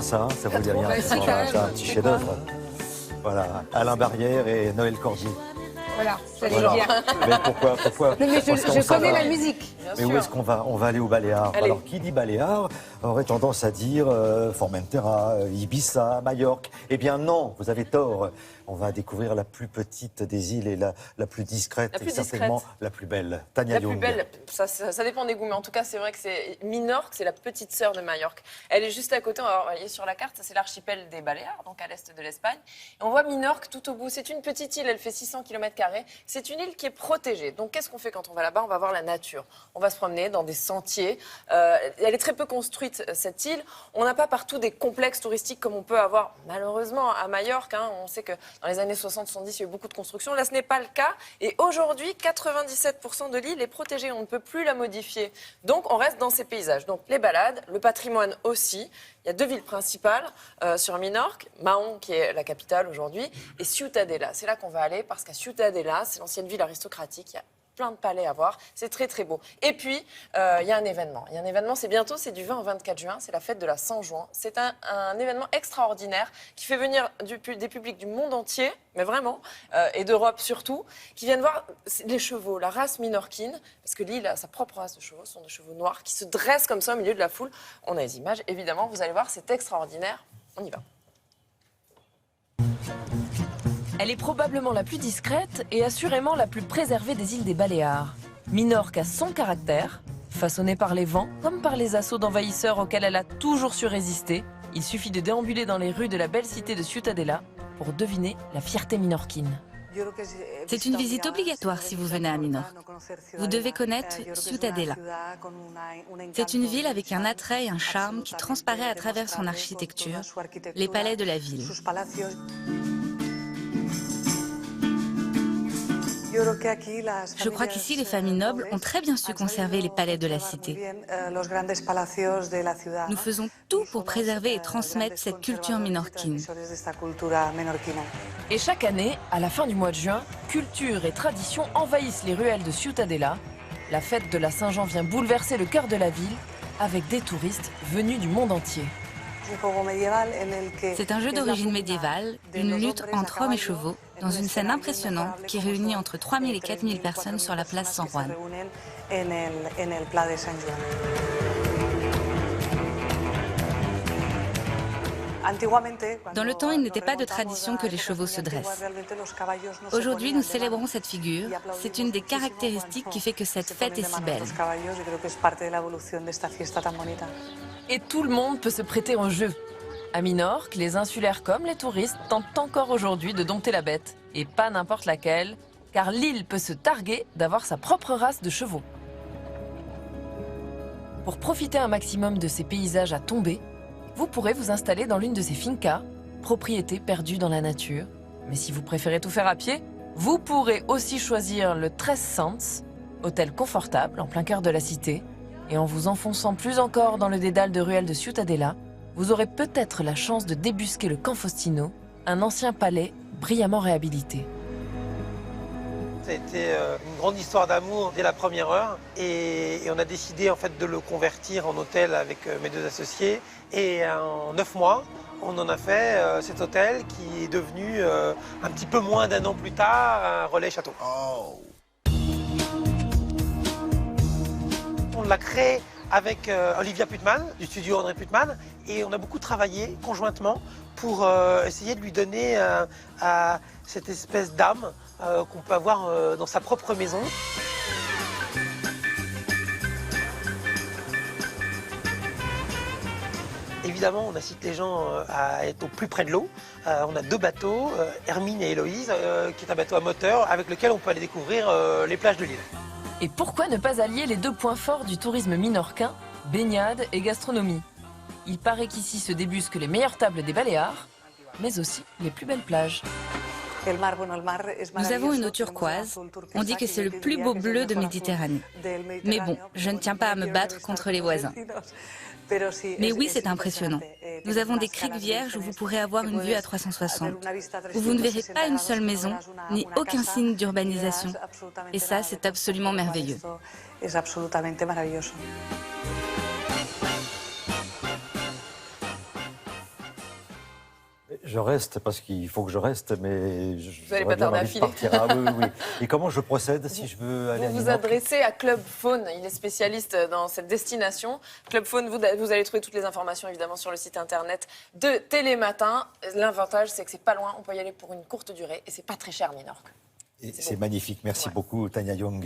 ça, hein, ça vous dit rien. C'est un petit chef-d'œuvre. Voilà, Alain Barrière et Noël Cordier. Voilà, j'allais Voilà. dire. Mais pourquoi Non, mais je connais la musique. Mais où est-ce qu'on va? On va aller au Baléares. Allez. Alors, qui dit Baléares aurait tendance à dire Formentera, Ibiza, Majorque. Eh bien non, vous avez tort. On va découvrir la plus petite des îles et la plus discrète, La plus et certainement discrète. la plus belle. Tania La plus Young. belle, ça dépend des goûts, mais en tout cas, c'est vrai que c'est Minorque, c'est la petite sœur de Majorque. Elle est juste à côté, on va voir, elle est sur la carte, ça c'est l'archipel des Baléares, donc à l'est de l'Espagne. Et on voit Minorque tout au bout. C'est une petite île, elle fait 600 km². C'est une île qui est protégée. Donc qu'est-ce qu'on fait quand on va là-bas? On va voir la nature. On va se promener dans des sentiers. Elle est très peu construite, cette île. On n'a pas partout des complexes touristiques comme on peut avoir, malheureusement, à Majorque. Hein. On sait que dans les années 60-70, il y a eu beaucoup de construction. Là, ce n'est pas le cas. Et aujourd'hui, 97% de l'île est protégée. On ne peut plus la modifier. Donc, on reste dans ces paysages. Donc, les balades, le patrimoine aussi. Il y a deux villes principales sur Minorque. Mahon, qui est la capitale aujourd'hui, et Ciutadella. C'est là qu'on va aller parce qu'à Ciutadella, c'est l'ancienne ville aristocratique. Il y a plein de palais à voir. C'est très, très beau. Et puis, il y a un événement. Il y a un événement, c'est bientôt, c'est du 20 au 24 juin. C'est la fête de la Saint-Jean. C'est un événement extraordinaire qui fait venir des publics du monde entier, mais vraiment, et d'Europe surtout, qui viennent voir les chevaux, la race minorquine, parce que l'île a sa propre race de chevaux, ce sont des chevaux noirs, qui se dressent comme ça au milieu de la foule. On a les images, évidemment, vous allez voir, c'est extraordinaire. On y va. Elle est probablement la plus discrète et assurément la plus préservée des îles des Baléares. Minorque a son caractère, façonnée par les vents comme par les assauts d'envahisseurs auxquels elle a toujours su résister. Il suffit de déambuler dans les rues de la belle cité de Ciutadella pour deviner la fierté minorquine. C'est une visite obligatoire si vous venez à Minorque. Vous devez connaître Ciutadella. C'est une ville avec un attrait et un charme qui transparaît à travers son architecture, les palais de la ville. Je crois qu'ici, les familles nobles ont très bien su conserver les palais de la cité. Nous faisons tout pour préserver et transmettre cette culture minorquine. Et chaque année, à la fin du mois de juin, culture et tradition envahissent les ruelles de Ciutadella. La fête de la Saint-Jean vient bouleverser le cœur de la ville avec des touristes venus du monde entier. C'est un jeu d'origine médiévale, une lutte entre hommes et chevaux, dans une scène impressionnante qui réunit entre 3000 et 4000 personnes sur la place San Juan. Dans le temps, il n'était pas de tradition que les chevaux se dressent. Aujourd'hui, nous célébrons cette figure. C'est une des caractéristiques qui fait que cette fête est si belle. Et tout le monde peut se prêter au jeu. À Minorque, les insulaires comme les touristes tentent encore aujourd'hui de dompter la bête. Et pas n'importe laquelle, car l'île peut se targuer d'avoir sa propre race de chevaux. Pour profiter un maximum de ces paysages à tomber, vous pourrez vous installer dans l'une de ces fincas, propriétés perdues dans la nature. Mais si vous préférez tout faire à pied, vous pourrez aussi choisir le Tres Sants, hôtel confortable en plein cœur de la cité. Et en vous enfonçant plus encore dans le dédale de ruelles de Ciutadella, vous aurez peut-être la chance de débusquer le Can Faustino, un ancien palais brillamment réhabilité. Ça a été une grande histoire d'amour dès la première heure et on a décidé en fait de le convertir en hôtel avec mes deux associés. Et en 9 mois, on en a fait cet hôtel qui est devenu un petit peu moins d'un an plus tard un relais château. Oh. On l'a créé avec Olivia Putman, du studio André Putman, et on a beaucoup travaillé conjointement pour essayer de lui donner cette espèce d'âme qu'on peut avoir dans sa propre maison. Évidemment, on incite les gens à être au plus près de l'eau. On a 2 bateaux, Hermine et Héloïse, qui est un bateau à moteur avec lequel on peut aller découvrir les plages de l'île. Et pourquoi ne pas allier les deux points forts du tourisme minorquin, baignade et gastronomie? Il paraît qu'ici se débusquent les meilleures tables des Baléares, mais aussi les plus belles plages. Nous avons une eau turquoise. On dit que c'est le plus beau bleu de Méditerranée. Mais bon, je ne tiens pas à me battre contre les voisins. Mais oui, c'est impressionnant. Nous avons des criques vierges où vous pourrez avoir une vue à 360, où vous ne verrez pas une seule maison, ni aucun signe d'urbanisation. Et ça, c'est absolument merveilleux. Je reste parce qu'il faut que je reste, mais Vous n'allez pas tarder à filer. Ah oui, oui, oui. Et comment je procède si je veux aller à Vous vous Minorque? adressez à Club Faune, il est spécialiste dans cette destination. Club Faune, vous allez trouver toutes les informations évidemment sur le site internet de Télématin. L'avantage, c'est que c'est pas loin, on peut y aller pour une courte durée et c'est pas très cher à Minorque. C'est magnifique. Merci beaucoup, Tania Young.